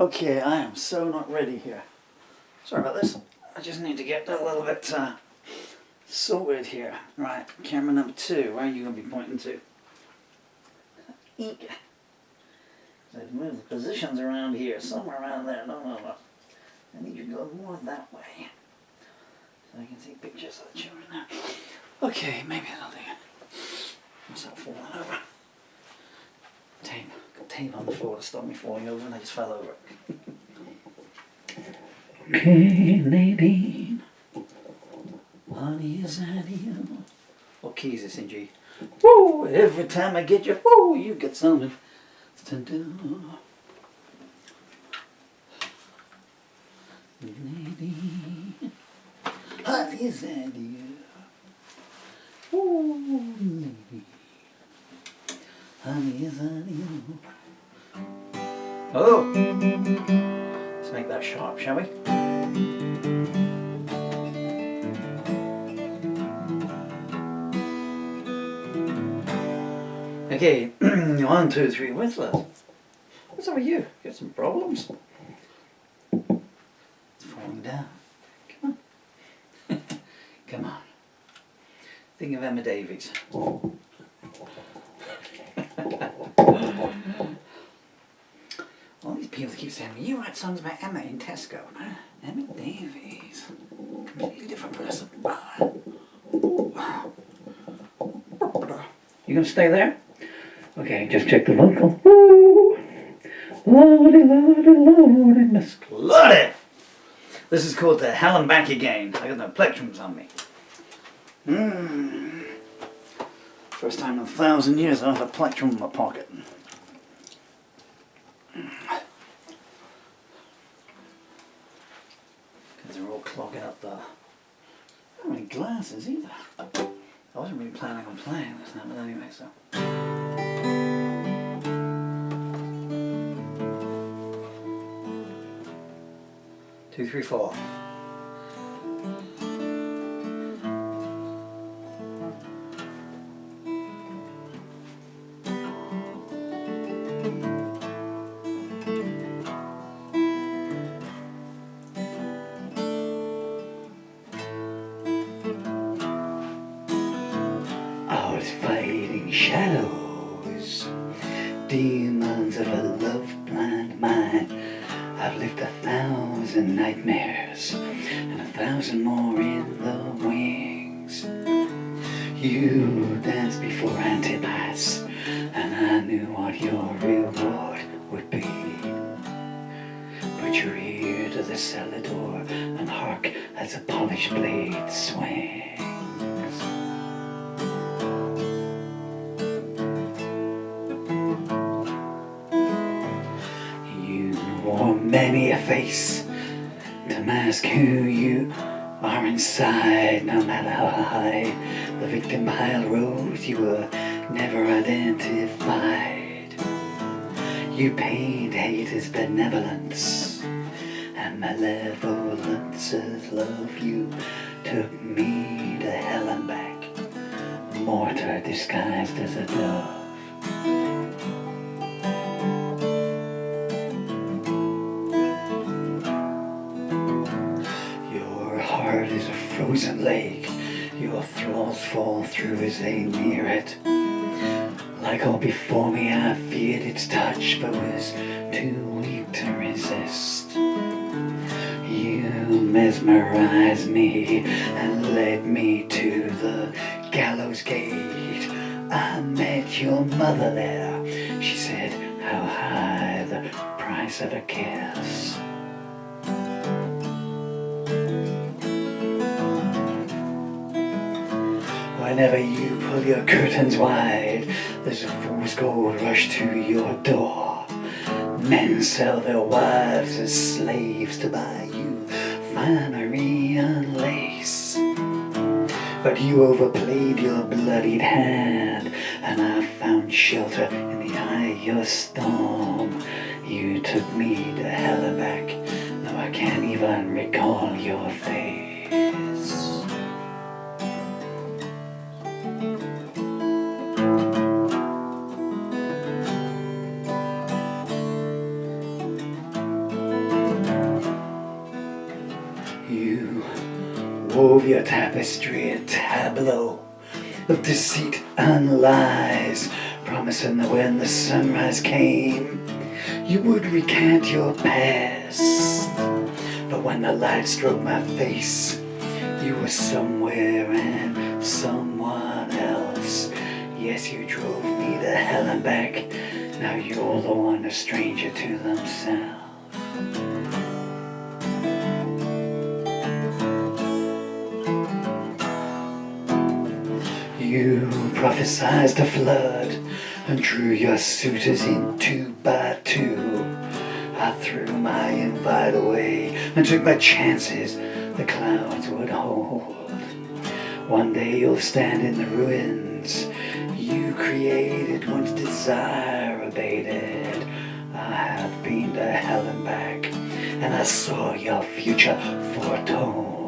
Okay, I am so not ready here. Sorry about this. I just need to get a little bit sorted here. Right, camera number 2. Where are you going to be pointing to? Eek. So to move the positions around here, somewhere around there. No. I need you to go more that way, so I can see pictures of the children now. Okay, maybe that'll do. What's that falling over? Tape. Got tape on the floor to stop me falling over, and I just fell over it. Okay, Nadine. Honey, is that you? What key is this in G? Woo! Every time I get you, woo! You get something. Nadine. Honey, is that you? Woo! Nadine. Honey, is that you? Oh! Let's make that sharp, shall we? Okay, 1, 2, 3, whistlers. What's up with you? Got some problems? It's falling down. Come on. Come on. Think of Emma Davies. All these people keep saying, you write songs about Emma in Tesco. No? Emma Davies. Completely different person. You gonna stay there? Okay, just check the vocal. Woo! Lordy, lordy, lordy, Miss Lordy! This is called the Hell and Back Again. I got no plectrums on me. First time in 1,000 years I have a plectrum in my pocket. Because they're all clogging up the... I don't have any glasses either. I wasn't really planning on playing this now, but anyway, so... 2, 3, 4. I was fighting shadows, demons of a love-blind mind. I've lived 1,000 nightmares and 1,000 more in the wings. You danced before Antipas, and I knew what your reward would be. Put your ear to the cellar door and hark as the polished blade swings. Many a face to mask who you are inside. No matter how high the victim pile rose, you were never identified. You paid hate as benevolence and malevolence as love. You took me to hell and back, mortar disguised as a dove. Is a frozen lake, your thralls fall through as they near it. Like all before me, I feared its touch, but was too weak to resist. You mesmerized me and led me to the gallows gate. I met your mother there. She said, how high the price of a kiss. Whenever you pull your curtains wide, there's a fool's gold rush to your door. Men sell their wives as slaves to buy you finery and lace. But you overplayed your bloodied hand, and I found shelter in the eye of your storm. You took me to hell and back, though I can't even recall your face. wove your tapestry, a tableau of deceit and lies, promising that when the sunrise came, you would recant your past. But when the light struck my face, you were somewhere and someone else. Yes, you drove me to hell and back. Now you're the one, a stranger to themselves. You prophesied a flood and drew your suitors in 2 by 2. I threw my invite away and took my chances the clouds would hold. One day you'll stand in the ruins you created once desire abated. I have been to hell and back, and I saw your future foretold.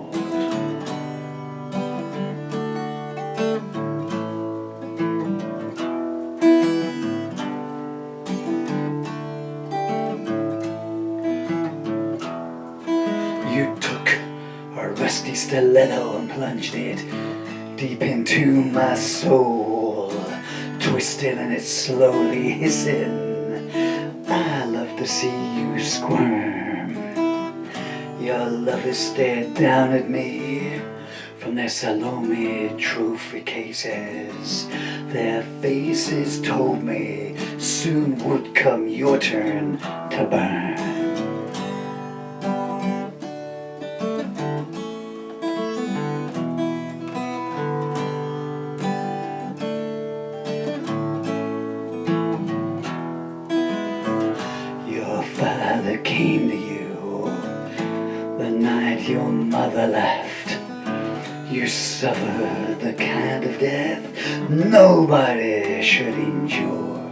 You took a rusty stiletto and plunged it deep into my soul, twisting and it's slowly hissing. I love to see you squirm. Your lovers stared down at me from their Salome trophy cases. Their faces told me soon would come your turn to burn. Your father came to you the night your mother left. You suffered the kind of death nobody should endure.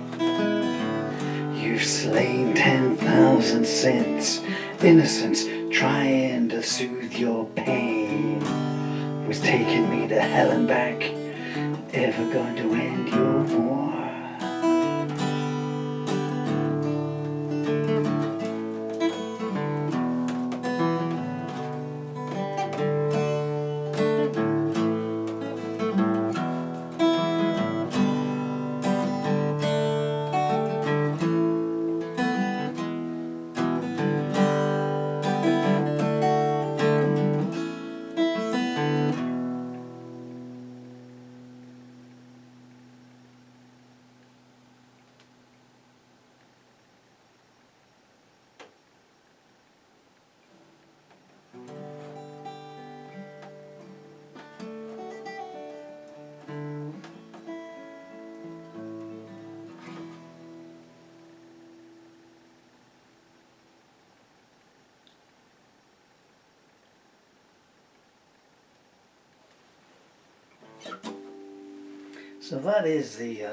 You've slain 10,000 saints, innocents trying to soothe your pain. Was taking me to hell and back, ever going to end your war? So that is the,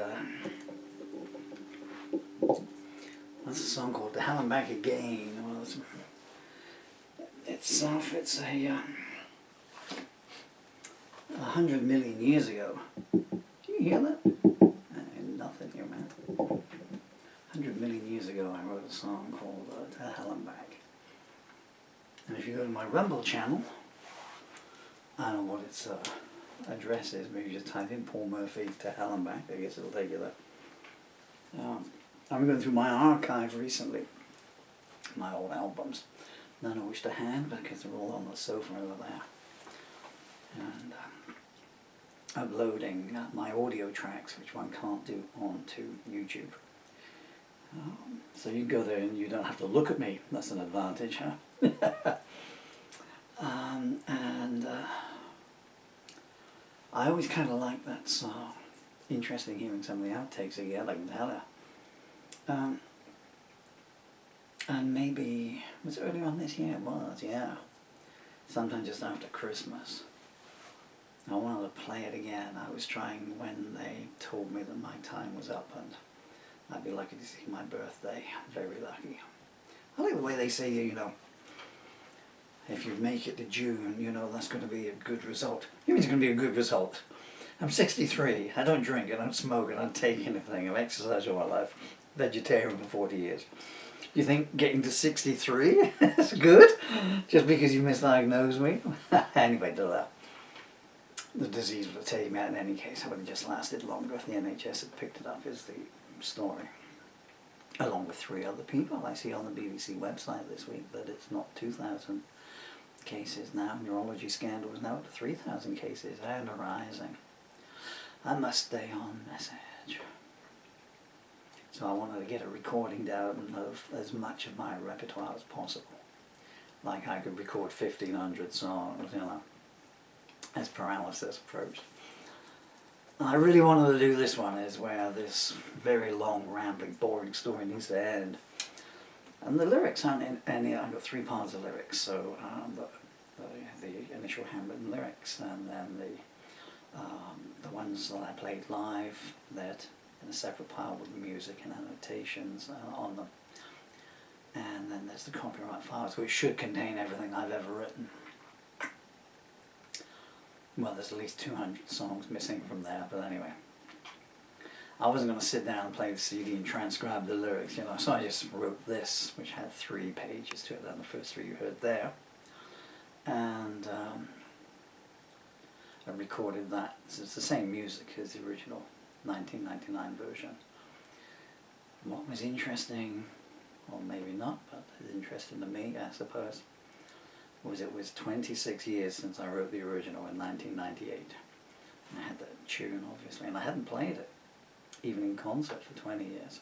that's a song called "To Hell and Back Again." Well, it's a 100 million years ago. Do you hear that? Nothing here, man. 100 million years ago I wrote a song called "To Hell and Back." And if you go to my Rumble channel, I don't know what its address is, maybe just type in Paul Murphy "To Hell and Back," I guess it'll take you there. I'm going through my archive recently, my old albums, none of which to hand because they're all on the sofa over there, and uploading my audio tracks, which one can't do onto YouTube. So you can go there and you don't have to look at me, that's an advantage, huh? I always kind of like that song. Interesting hearing some of the outtakes again, like Nella. And maybe, was it earlier on this year? It was, yeah. Sometime just after Christmas. I wanted to play it again. I was trying when they told me that my time was up and I'd be lucky to see my birthday. Very lucky. I like the way they say, you know, if you make it to June, you know, that's going to be a good result. It means it's going to be a good result. I'm 63. I don't drink, I don't smoke, I don't take anything. I've exercised all my life. Vegetarian for 40 years. You think getting to 63 is good? Just because you misdiagnosed me? Anyway, do that. the disease would have taken me out in any case. I would have just lasted longer if the NHS had picked it up, is the story. Along with 3 other people. I see on the BBC website this week that it's not 2,000 cases now. Neurology scandal is now up to 3,000 cases and rising. I must stay on message. So I wanted to get a recording down of as much of my repertoire as possible. Like I could record 1,500 songs, you know, as paralysis approached. And I really wanted to do this one, is where this very long, rambling, boring story needs to end. And the lyrics aren't in any, I've got 3 parts of lyrics, so the initial handwritten lyrics, and then the ones that I played live, that in a separate pile with the music and annotations on them. And then there's the copyright files, which should contain everything I've ever written. Well, there's at least 200 songs missing from there, but anyway. I wasn't going to sit down and play the CD and transcribe the lyrics, you know, so I just wrote this, which had 3 pages to it, and the first 3 you heard there. And I recorded that. So it's the same music as the original 1999 version. What was interesting, or maybe not, but it's interesting to me, I suppose, was it was 26 years since I wrote the original in 1998. I had that tune, obviously, and I hadn't played it, even in concert, for 20 years.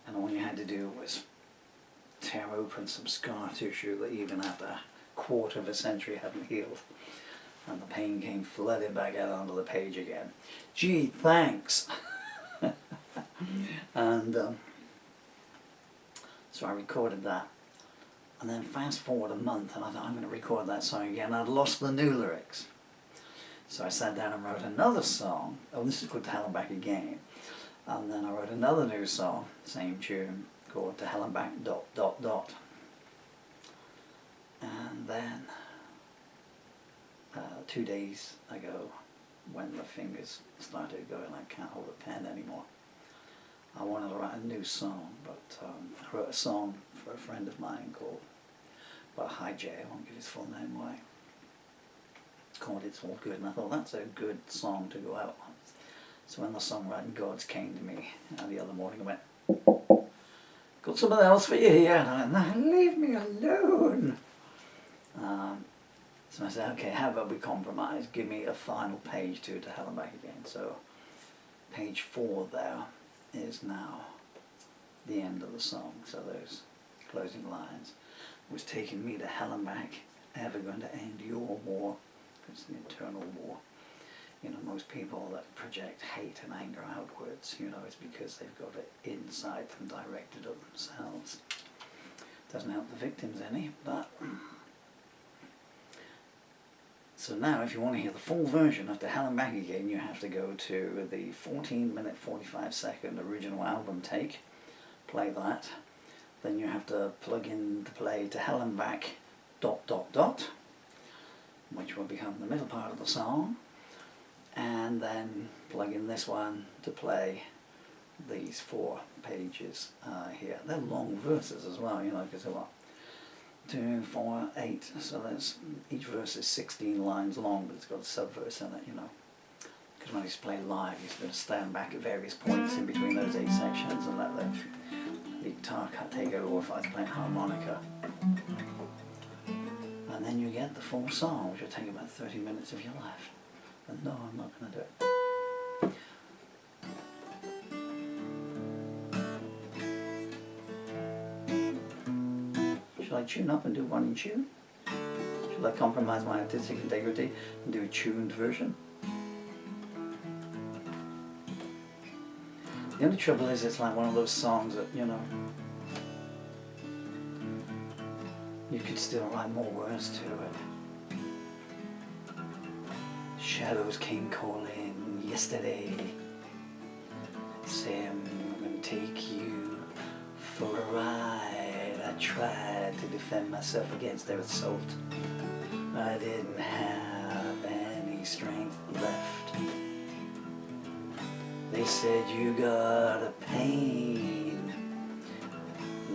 And all you had to do was tear open some scar tissue that even after a quarter of a century hadn't healed. And the pain came flooding back out onto the page again. Gee, thanks! And so I recorded that. And then fast forward a month, and I thought, I'm going to record that song again. I'd lost the new lyrics. So I sat down and wrote another song. Oh, this is called To Hell and Back Again. And then I wrote another new song, same tune, called To Hell and Back ... And then 2 days ago, when the fingers started going, I can't hold a pen anymore, I wanted to write a new song, but I wrote a song for a friend of mine called, well, Hi Jay, I won't give his full name away, called It's All Good, and I thought that's a good song to go out on. So when the songwriting gods came to me the other morning and went, got something else for you here, and I went, no, leave me alone. So I said, okay, how about we compromise? Give me a final page to Hell and Back Again. So page 4 there is now the end of the song. So those closing lines was taking me to hell and back, ever going to end your war? It's an internal war. You know, most people that project hate and anger outwards, you know, it's because they've got it inside them, directed at themselves. Doesn't help the victims any, but... So now, if you want to hear the full version of To Hell and Back Again, you have to go to the 14-minute, 45-second original album take, play that. Then you have to plug in to play To Hell and Back ... which will become the middle part of the song. And then plug in this one to play these 4 pages here. They're long verses as well, you know, because they're what? 2, 4, 8, so there's, each verse is 16 lines long, but it's got a sub-verse in it, you know. Because when he's playing live, he's going to stand back at various points in between those 8 sections and let the guitar take over if I was playing harmonica. And then you get the full song, which will take about 30 minutes of your life. And no, I'm not going to do it. Shall I tune up and do one in tune? Shall I compromise my artistic integrity and do a tuned version? The only trouble is it's like one of those songs that, you know, you could still write more words to it. Shadows came calling yesterday, saying I'm going to take you for a ride. I tried to defend myself against their assault. I didn't have any strength left. They said you got a pain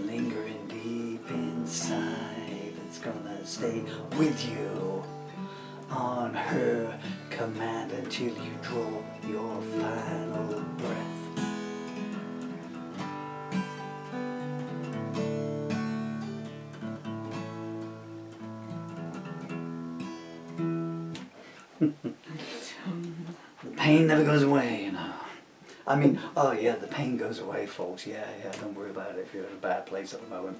lingering deep inside. It's gonna stay with you on her command until you draw your final breath. The pain never goes away, you know. I mean, oh yeah, the pain goes away, folks. Yeah, don't worry about it if you're in a bad place at the moment.